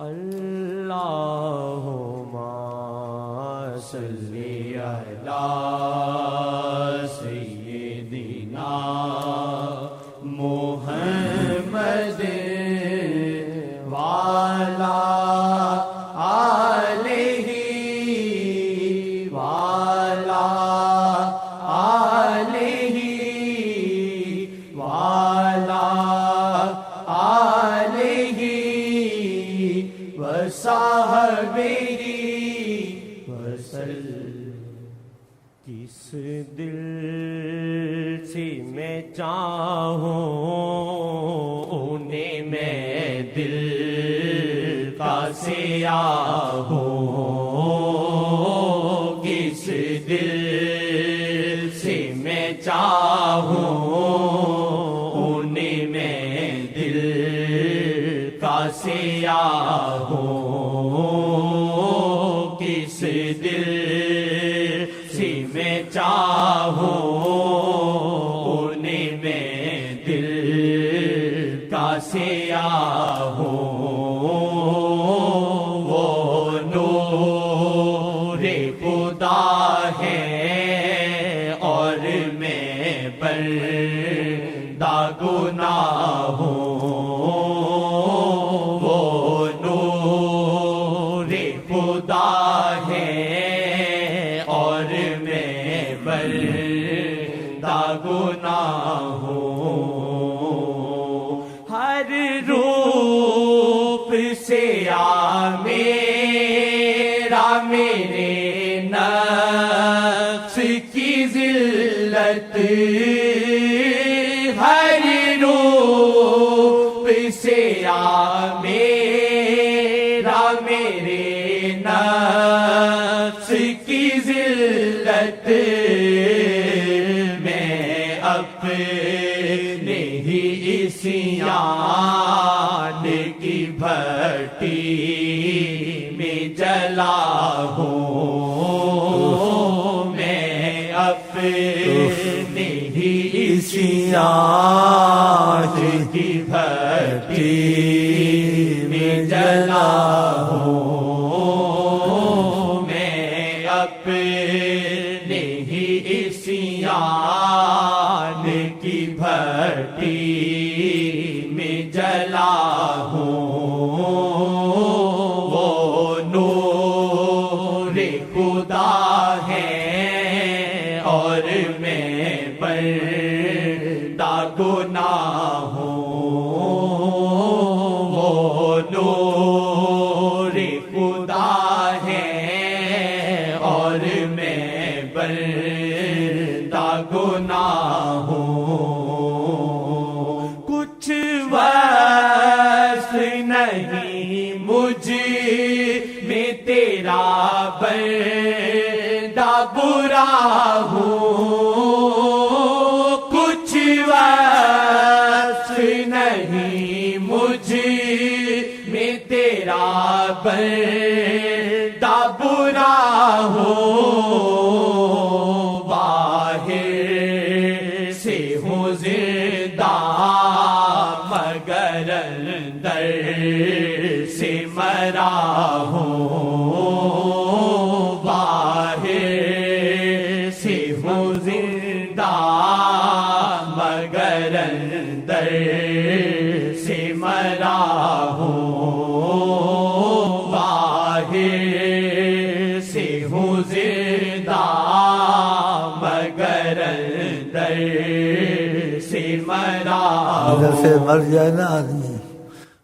اللہم صلی علی سیدنا محمد وعلی آلہ وعلی آلہ وعلی آلہ وصحبہ وسلم۔ کس دل سے میں چاہوں انہیں میں دل کا سیاہ ہوں، کس دل سے میں چاہوں انہیں میں دل کا سیاہ ہوں، کس دل سے میں چاہوں انہیں میں دل کا سیاہ ہوں، وہ نور خدا ہے اور میں بندہ گناہ ہوں، وہ نور خدا ہے اور میں بندہ گناہ ہوں، ہر روپ سے میرا میرے نفس کی ذلت، ہر روپ سے میرا میرے نفس کی ذلت، میں اپنے ہی عصیان کی بھٹی میں جلا ہوں، میں اپنے ہی عصیان کی بھٹی میں جلا ہوں، میں اپنے ہی عصیان کی بھٹی میں جلا ہوں، وہ نور خدا ہے اور میں بندہ گناہ ہوں، وہ نور خدا ہے اور میں بندہ گناہ ہوں، کچھ وصف نہیں مجھ میں تیرا بندہ برا ہوں، کچھ وصف نہیں مجھ میں تیرا بندہ برا ہوں، باہر سے ہوں زندہ مگر اندر سے مرا ہوں، باہر سے ہوں زندہ مگر اندر سے مرا ہوں، باہر سے ہوں زندہ مگر اندر سے مرا ہوں۔ اگر سے مر جائے نا آدمی،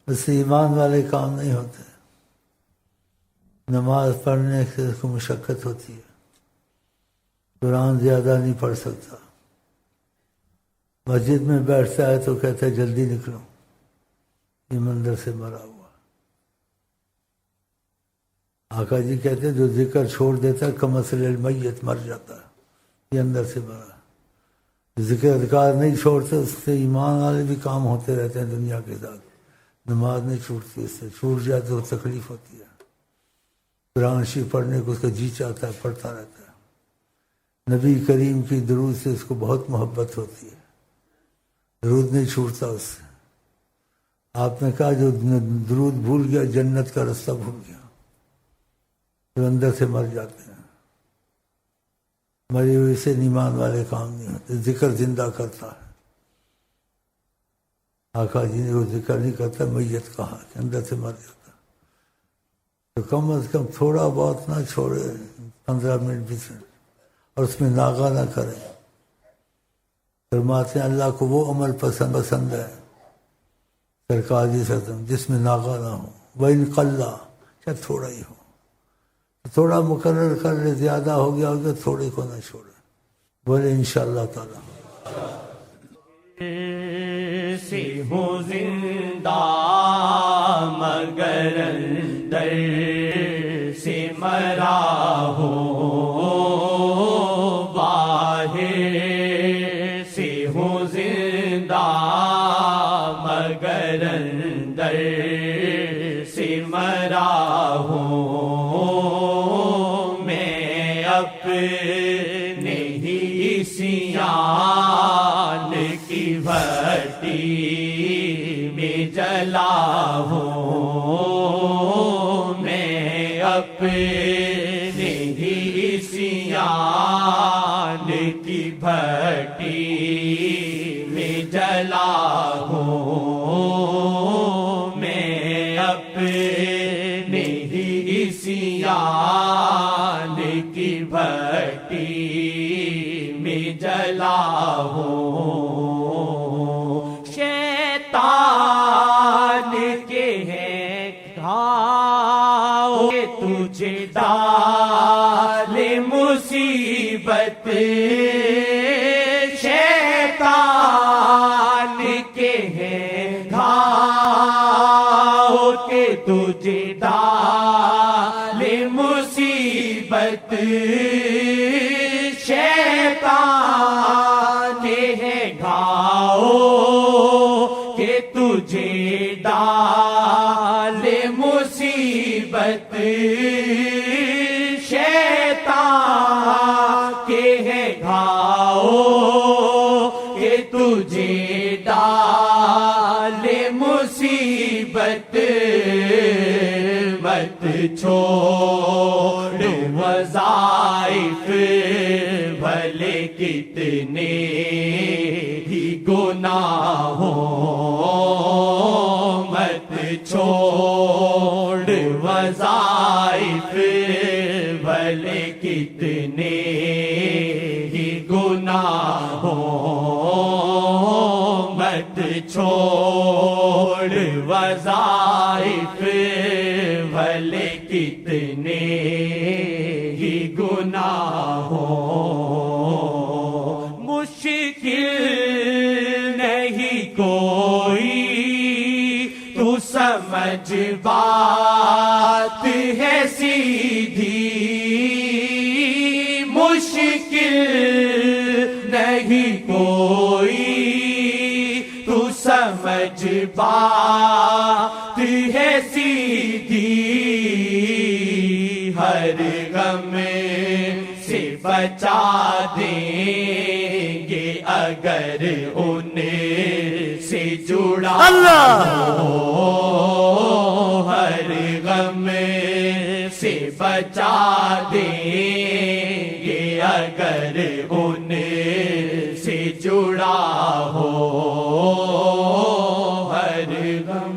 اس سے ایمان والے کام نہیں ہوتے، نماز پڑھنے سے اس کو مشقت ہوتی ہے، قرآن زیادہ نہیں پڑھ سکتا، مسجد میں بیٹھتا ہے تو کہتا ہے جلدی نکلو، یہ مندر سے مرا ہوا۔ آقا جی کہتے ہیں جو ذکر چھوڑ دیتا ہے کمثل المیت، مر جاتا ہے، یہ اندر سے مرا۔ ذکر اذکار نہیں چھوڑتے، اس سے ایمان والے بھی کام ہوتے رہتے ہیں دنیا کے ساتھ، نماز نہیں چھوٹتی، اس سے چھوٹ جائے تو تکلیف ہوتی ہے، قرآن شریف پڑھنے کو اس کا جی چاہتا ہے، پڑھتا رہتا ہے، نبی کریم کی درود سے اس کو بہت محبت ہوتی ہے، درود نہیں چھوٹتا اس سے، آپ نے کہا جو درود بھول گیا جنت کا رستہ بھول گیا، جو اندر سے مر جاتے ہیں، مری ہوئی سے ایمان والے کام نہیں ہوتے، ذکر زندہ کرتا ہے۔ آقا جی نے وہ ذکر نہیں کرتا، میت کہا کہ اندر سے مر جاتا، تو کم از کم تھوڑا بہت نہ چھوڑے، 15 منٹ 20 منٹ، اور اس میں ناغہ نہ کرے۔ فرماتے ہیں اللہ کو وہ عمل پسند ہے سرکار جی سرم جس میں ناغہ نہ ہو، وَإِنْ قَلَّ، چاہے تھوڑا ہی ہو، تھوڑا مقرر کر لے، زیادہ ہو گیا ہوگا تھوڑے کو نہ چھوڑے، بولے انشاءاللہ تعالی۔ سے ہوں زندہ مگر اندر سے مرا ہوں، باہر سے ہوں زندہ مگر اندر سے مرا ہوں، میں اپنے ہی سیان کی بھٹی میں جلا ہوں، میں اپنے ہی سیان کی بھٹی میں جلا ہوں، میں اپنے ہی سیان کی بھٹی میں جلا ہوں، شیطان کے ہیں گھاؤ کہ تجھے ڈالے مصیبت، شیطان کے ہیں گھاؤ کہ تجھے ڈالے مصیبت، شیطان کے ہیں گھاؤ کہ تجھے ڈالے مصیبت، شیطان کے ہیں گھاؤ کہ تجھے ڈالے مصیبت، مت چھوڑ وظائف بھلے کتنے ہی گناہ ہوں، مت چھوڑ وظائف بھلے کتنے ہی گناہ ہوں، مت چھوڑ وظائف بھلے کتنے ہی گناہ ہوں، مشکل نہیں کوئی تو سمجھ بات ہے سیدھی، مشکل نہیں کوئی تو سمجھ بات ہے سیدھی، ہر غم سے بچا دیں گے اگر ان سے جڑا ہو، ہر غم سے بچا دیں گے اگر ان سے جڑا ہو، ہر غم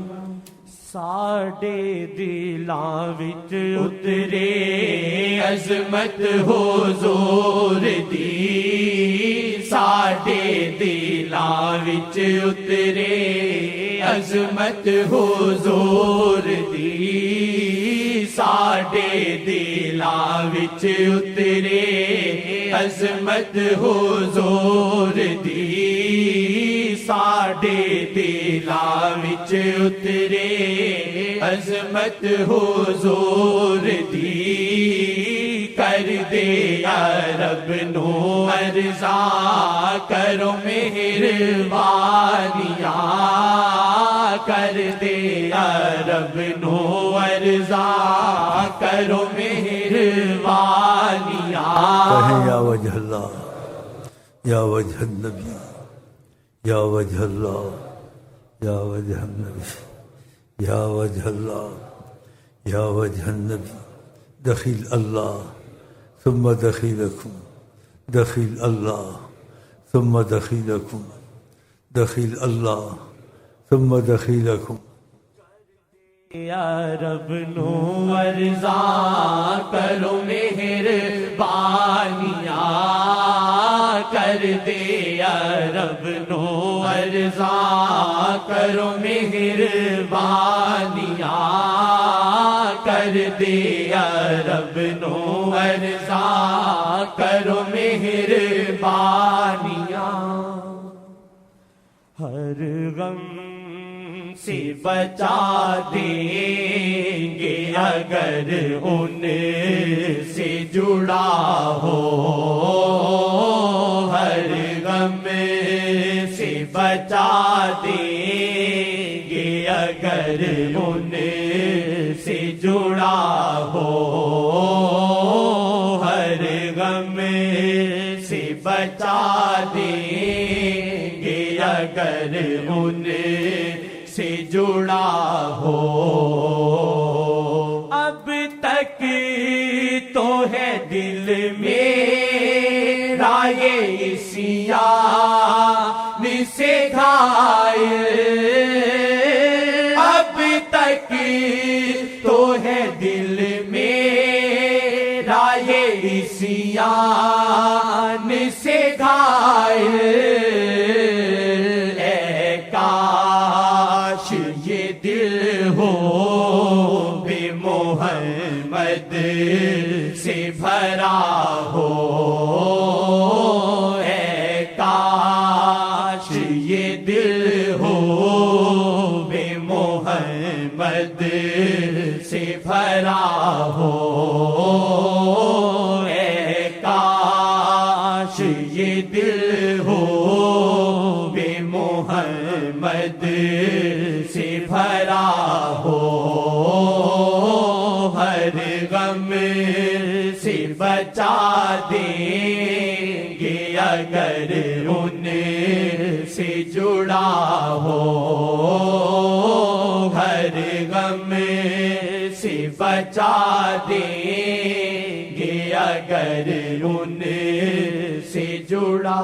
ساڈے دلاں وچ اترے عظمت حضور دی، ساڈے دلاں وچ اترے عظمت حضور دی، ساڈے دلاں وچ اترے عظمت حضور دی، ساڈے دلاں وچ اترے عظمت حضور دی، کر دے یا رب نو عرضا کرو مہربانیاں، کر دے یا رب نو عرضا کرو مہربانیاں، کہیں یا وجہ اللہ، یا وجہ النبی، یا وجہ اللہ، یا وجہ النبی یا وجہ اللہ یا وجہ النبی دخیل اللہ ثم دخیلکم دخیل اللہ ثم دخیلکم دخیل اللہ ثم دخیلکم یا رب نو ارزا کرو مہربانیاں کر دے یا رب نو ارزا کرو مہربانیاں کر دے یا رب نو ارزا کرو مہربانیاں ہر غم سے بچا دیں گے اگر ان سے جڑا ہو ہر غم سے بچا دیں گے اگر ان سے جڑا ہو ہر غم سے بچا دیں گے اگر ان سے جڑا ہو اب تک تو ہے دل میرا یہ سیاہ سے گھائل اب تک تو ہے دل میرا یہ سیاہ سے گھائل یہ دل ہو بے محمد سے بھرا ہو اے کاش یہ دل ہو بے محمد سے بھرا ہو اے کاش یہ دل ہو بے محمد سے بھرا ہو ہر غم سے بچا دیں گے اگر ان سے جڑا ہو ہر غم سے بچا دیں گے اگر ان سے جڑا